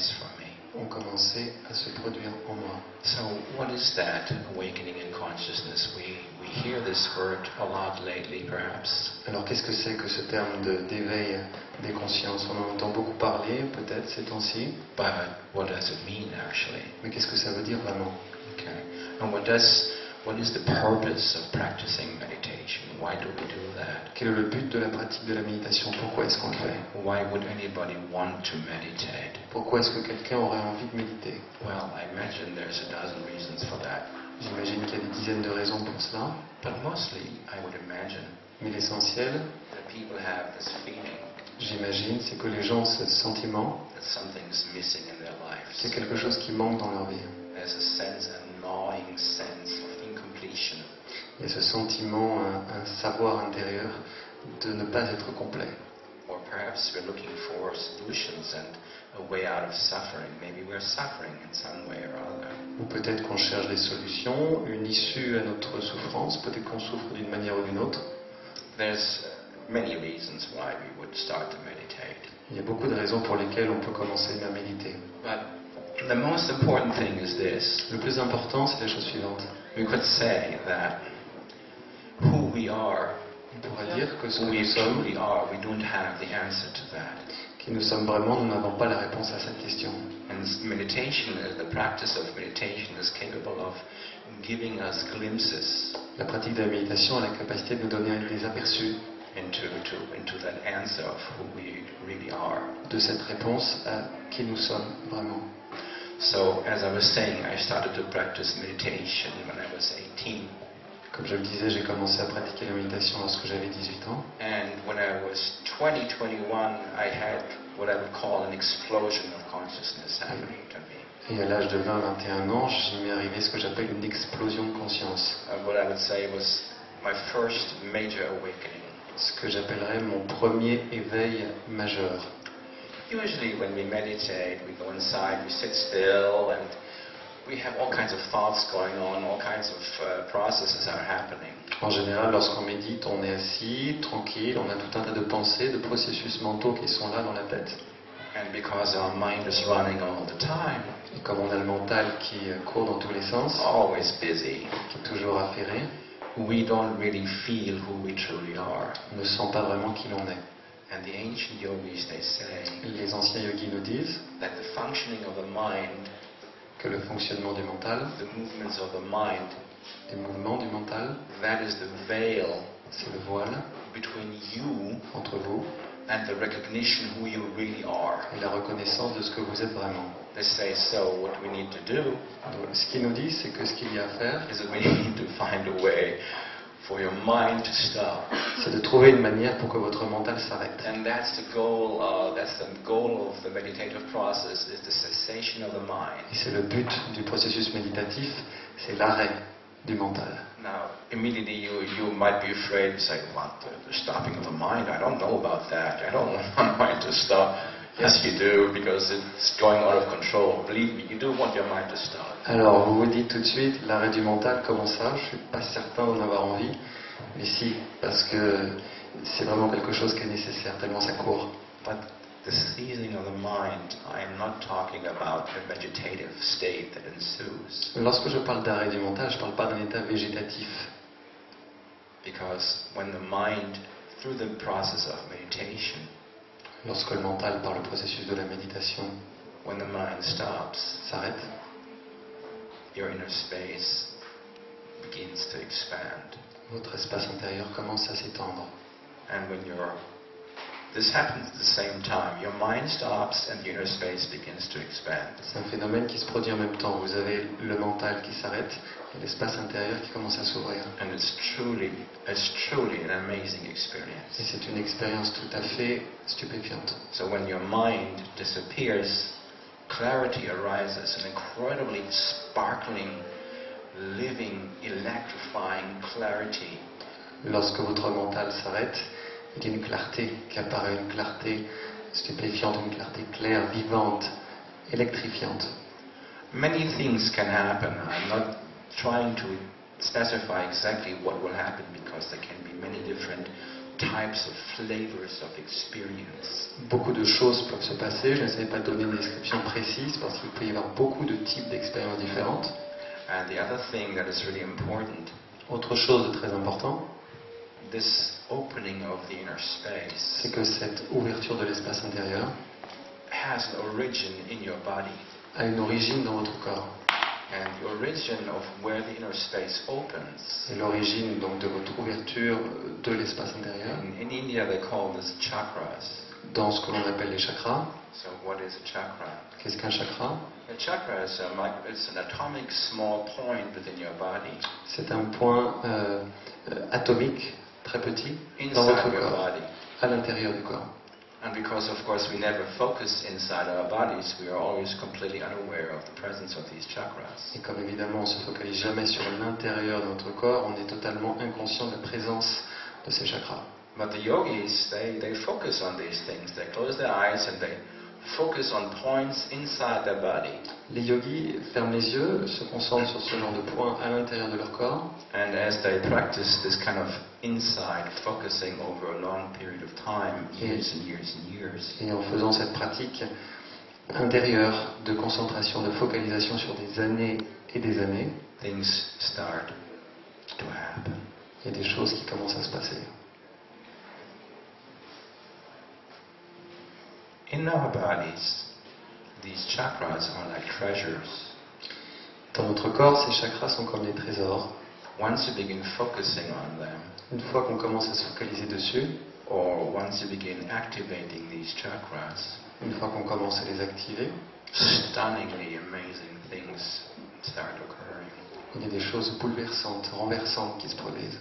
for me. ont commencé à se produire en moi. So what is that awakening in consciousness? We hear this word a lot lately, perhaps. Alors qu'est-ce que c'est que ce terme d'éveil des consciences? On en entend beaucoup parler, peut-être, ces temps-ci. But what does it mean, actually? Mais qu'est-ce que ça veut dire vraiment? Okay. And what is the purpose of practicing meditation? Why do we do that? Quel est le but de la pratique de la méditation? Pourquoi est-ce qu'on le fait? Why would anybody want to meditate? Pourquoi est-ce que quelqu'un aurait envie de méditer? Well, I imagine there's a dozen reasons for that. J'imagine qu'il y a des dizaines de raisons pour cela. But mostly, I would imagine Mais l'essentiel, that people have this feeling j'imagine, c'est que les gens ont ce sentiment that something's missing in their qu'il y a lives. quelque chose qui manque dans leur vie. There's a sense, a gnawing sense of incompletion. Il y a ce sentiment, un savoir intérieur de ne pas être complet. Or perhaps we're looking for solutions and a way out of suffering. Maybe we're suffering in some way or other. Ou peut-être qu'on cherche des solutions, une issue à notre souffrance, peut-être qu'on souffre d'une manière ou d'une autre. There's many reasons why we would start to meditate. Il y a beaucoup de raisons pour lesquelles on peut commencer à méditer. But the most important thing is this. Le plus important, c'est la chose suivante. We could say that who we are, On pourrait dire que ce who que we nous sommes, truly are, we don't have the answer to that. qui nous sommes vraiment, nous n'avons pas la réponse à cette question. And meditation, the practice of meditation is capable of giving us glimpses La pratique de la méditation a la capacité de nous donner des aperçus into that answer of who we really are. de cette réponse à qui nous sommes vraiment. So, as I was saying, I started to practice meditation when I was 18. Comme je le disais, j'ai commencé à pratiquer la méditation lorsque j'avais 18 ans. And when I was 20, 21, I had what I would call an explosion of consciousness happening to me. Et à l'âge de 20-21 ans, j'y m'est arrivé ce que j'appelle une explosion de conscience. What I would say was my first major awakening. Ce que j'appellerais mon premier éveil majeur. Usually when we meditate, we go inside, we sit still, and we have all kinds of thoughts going on, all kinds of processes are happening. En général, lorsqu'on médite, on est assis, tranquille, on a tout un tas de pensées, de processus mentaux qui sont là dans la tête. And because our mind is running all the time, Et comme on a le mental qui court dans tous les sens, always busy, qui est toujours affairé, we don't really feel who we truly are. on ne sent pas vraiment qui l'on est. And the ancient yogis, they say Les anciens yogis nous disent that the functioning of the mind, que le fonctionnement du mental, the movements of the mind, des mouvements du mental, that is the veil c'est le voile between you entre vous and the recognition who you really are. et la reconnaissance de ce que vous êtes vraiment. They say, so what we need to do Donc, ce qu'ils nous disent, c'est que ce qu'il y a à faire, is that we need to find a way for your mind to stop. c'est de trouver une manière pour que votre mental s'arrête. And that's the goal. That's the goal of the meditative process: is the cessation of the mind. Et c'est le but du processus méditatif, c'est l'arrêt du mental. Now, immediately you might be afraid to say, "What? The stopping of the mind? I don't know about that. I don't want my mind to stop." Yes, you do, because it's going out of control. Believe me, you do want your mind to stop. Alors vous vous dites tout de suite, l'arrêt du mental, comment ça? Je ne suis pas certain d'en avoir envie. Mais si, parce que c'est vraiment quelque chose qui est nécessaire, tellement ça court. But the seizing of the mind, I am not talking about the vegetative state that ensues. Lorsque je parle d'arrêt du mental, je ne parle pas d'un état végétatif. Because when the mind, through the process of meditation, Lorsque le mental, par le processus de la méditation, when the mind stops, s'arrête, your inner space begins to expand. votre espace intérieur commence à s'étendre. And when this happens at the same time, your mind stops and the inner space begins to expand. C'est un phénomène qui se produit en même temps. Vous avez le mental qui s'arrête et l'espace intérieur qui commence à s'ouvrir. And it's truly an amazing experience. Et c'est une expérience tout à fait stupéfiante. So when your mind disappears, clarity arises, an incredibly sparkling, living, electrifying clarity. Lorsque votre mental s'arrête, il y a une clarté qui apparaît, une clarté stupéfiante, une clarté claire, vivante, électrifiante. Many things can happen. I'm not trying to specify exactly what will happen because there can be many different types of flavors of experience. Beaucoup de choses peuvent se passer, je n'essaie pas de donner une description précise parce qu'il peut y avoir beaucoup de types d'expériences différentes. And the other thing that is really important, Autre chose de très important, this opening of the inner space c'est que cette ouverture de l'espace intérieur has an origin in your body. a une origine dans votre corps. And the origin of where the inner space opens. Et l'origine donc de votre ouverture de l'espace intérieur, In India they call this chakras. dans ce que l'on appelle les chakras. So what is a chakra? Qu'est-ce qu'un chakra? A chakra is it's an atomic small point within your body. C'est un point atomique, très petit, dans votre Inside your corps, body. à l'intérieur du corps. And because of course we never focus inside our bodies, we are always completely unaware of the presence of these chakras. Et comme évidemment on ne se focalise jamais sur l'intérieur de notre corps, on est totalement inconscient de la présence de ces chakras. But the yogis, they focus on these things. They close their eyes and they focus on points inside their body. Les yogis ferment les yeux, se concentrent sur ce genre de points à l'intérieur de leur corps. And as they practice this kind of inside focusing over a long period of time, years and years and years, Et en faisant cette pratique intérieure de concentration, de focalisation sur des années et des années, things start to happen. il y a des choses qui commencent à se passer. In our bodies, these chakras are like treasures. Dans notre corps, ces chakras sont comme des trésors. Once you begin focusing on them, Une fois qu'on commence à se focaliser dessus, or once you begin activating these chakras, une fois qu'on commence à les activer, stunningly amazing things start occurring. il y a des choses bouleversantes, renversantes qui se produisent.